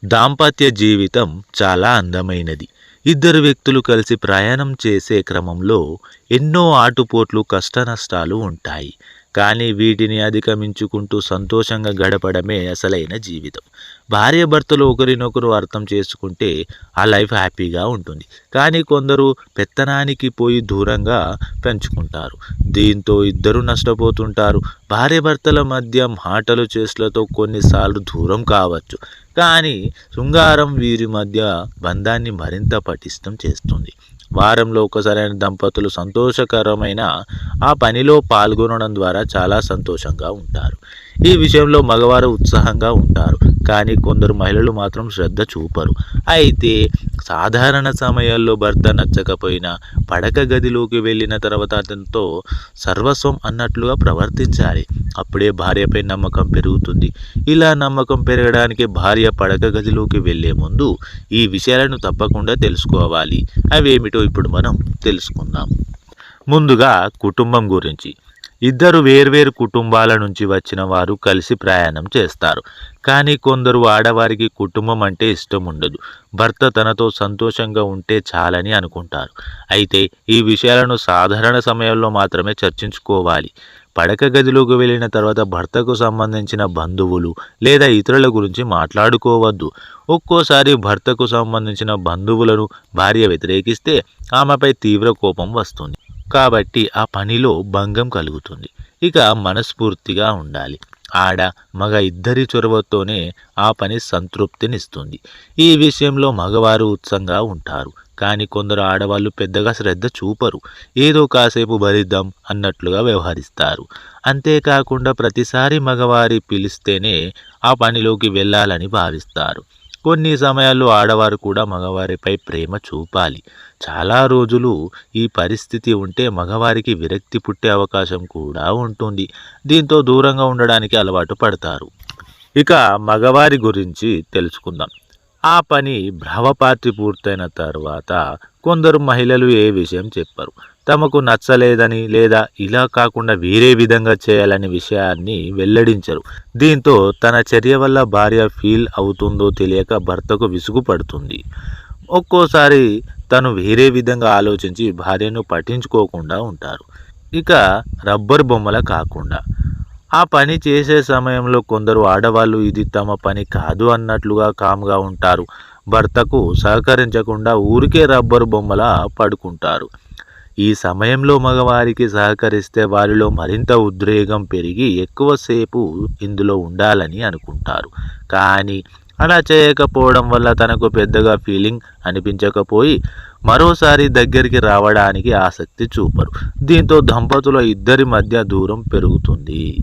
దాంపత్య జీవితం చాలా అందమైనది. ఇద్దరు వ్యక్తులు కలిసి ప్రయాణం చేసే క్రమంలో ఎన్నో ఆటుపోట్లు, కష్టనష్టాలు ఉంటాయి. కానీ వీటిని అధిగమించుకుంటూ సంతోషంగా గడపడమే అసలైన జీవితం. భార్యాభర్తలు ఒకరినొకరు అర్థం చేసుకుంటే ఆ లైఫ్ హ్యాపీగా ఉంటుంది. కానీ కొందరు పెత్తనానికి పోయి దూరంగా పెంచుకుంటారు. దీంతో ఇద్దరు నష్టపోతుంటారు. భార్యాభర్తల మధ్య మాటలు, చేష్టలతో కొన్నిసార్లు దూరం కావచ్చు. కానీ శృంగారం వీరి మధ్య బంధాన్ని మరింత పటిష్టం చేస్తుంది. వారంలో ఒకసారైన దంపతులు సంతోషకరమైన ఆ పనిలో పాల్గొనడం ద్వారా చాలా సంతోషంగా ఉంటారు. ఈ విషయంలో మగవారు ఉత్సాహంగా ఉంటారు. కానీ కొందరు మహిళలు మాత్రం శ్రద్ధ చూపరు. అయితే సాధారణ సమయాల్లో భర్త నచ్చకపోయినా పడక గదిలోకి వెళ్ళిన తర్వాత అతనితో సర్వస్వం అన్నట్లుగా ప్రవర్తించాలి. అప్పుడే భార్యపై నమ్మకం పెరుగుతుంది. ఇలా నమ్మకం పెరగడానికి భార్య పడక గదిలోకి వెళ్ళే ముందు ఈ విషయాలను తప్పకుండా తెలుసుకోవాలి. అవేమిటో ఇప్పుడు మనం తెలుసుకుందాం. ముందుగా కుటుంబం గురించి. ఇద్దరు వేర్వేరు కుటుంబాల నుంచి వచ్చిన వారు కలిసి ప్రయాణం చేస్తారు. కానీ కొందరు ఆడవారికి కుటుంబం అంటే ఇష్టం ఉండదు. భర్త తనతో సంతోషంగా ఉంటే చాలని అనుకుంటారు. అయితే ఈ విషయాలను సాధారణ సమయంలో మాత్రమే చర్చించుకోవాలి. పడక గదిలోకి వెళ్ళిన తర్వాత భర్తకు సంబంధించిన బంధువులు లేదా ఇతరుల గురించి మాట్లాడుకోవద్దు. ఒక్కోసారి భర్తకు సంబంధించిన బంధువులను భార్య వ్యతిరేకిస్తే ఆమెపై తీవ్ర కోపం వస్తుంది. కాబట్టి ఆ పనిలో భంగం కలుగుతుంది. ఇక మనస్ఫూర్తిగా ఉండాలి. ఆడ మగ ఇద్దరి చొరవతోనే ఆ పని సంతృప్తినిస్తుంది. ఈ విషయంలో మగవారు ఉత్సాహంగా ఉంటారు. కానీ కొందరు ఆడవాళ్ళు పెద్దగా శ్రద్ధ చూపరు. ఏదో కాసేపు భరిద్దాం అన్నట్లుగా వ్యవహరిస్తారు. అంతేకాకుండా ప్రతిసారి మగవారి పిలిస్తేనే ఆ పనిలోకి వెళ్ళాలని భావిస్తారు. కొన్ని సమయాల్లో ఆడవారు కూడా మగవారిపై ప్రేమ చూపాలి. చాలా రోజులు ఈ పరిస్థితి ఉంటే మగవారికి విరక్తి పుట్టే అవకాశం కూడా ఉంటుంది. దీంతో దూరంగా ఉండడానికి అలవాటు పడతారు. ఇక మగవారి గురించి తెలుసుకుందాం. ఆ పని భ్రమపార్టీ పూర్తయిన తర్వాత కొందరు మహిళలు ఏ విషయం చెప్పరు. తమకు నచ్చలేదని లేదా ఇలా కాకుండా వేరే విధంగా చేయాలనే విషయాన్ని వెల్లడించరు. దీంతో తన చర్య వల్ల భార్య ఫీల్ అవుతుందో తెలియక భర్తకు విసుగు పడుతుంది. ఒక్కోసారి తను వేరే విధంగా ఆలోచించి భార్యను పట్టించుకోకుండా ఉంటారు. ఇక రబ్బర్ బొమ్మల కాకుండా. ఆ పని చేసే సమయంలో కొందరు ఆడవాళ్ళు ఇది తమ పని కాదు అన్నట్లుగా కామ్గా ఉంటారు. భర్తకు సహకరించకుండా ఊరికే రబ్బరు బొమ్మలా పడుకుంటారు. ఈ సమయంలో మగవారికి సహకరిస్తే వారిలో మరింత ఉద్రేకం పెరిగి ఎక్కువసేపు ఇందులో ఉండాలని అనుకుంటారు. కానీ అలా చేయకపోవడం వల్ల తనకు పెద్దగా ఫీలింగ్ అనిపించకపోయి మరోసారి దగ్గరికి రావడానికి ఆసక్తి చూపరు. దీంతో దంపతుల ఇద్దరి మధ్య దూరం పెరుగుతుంది.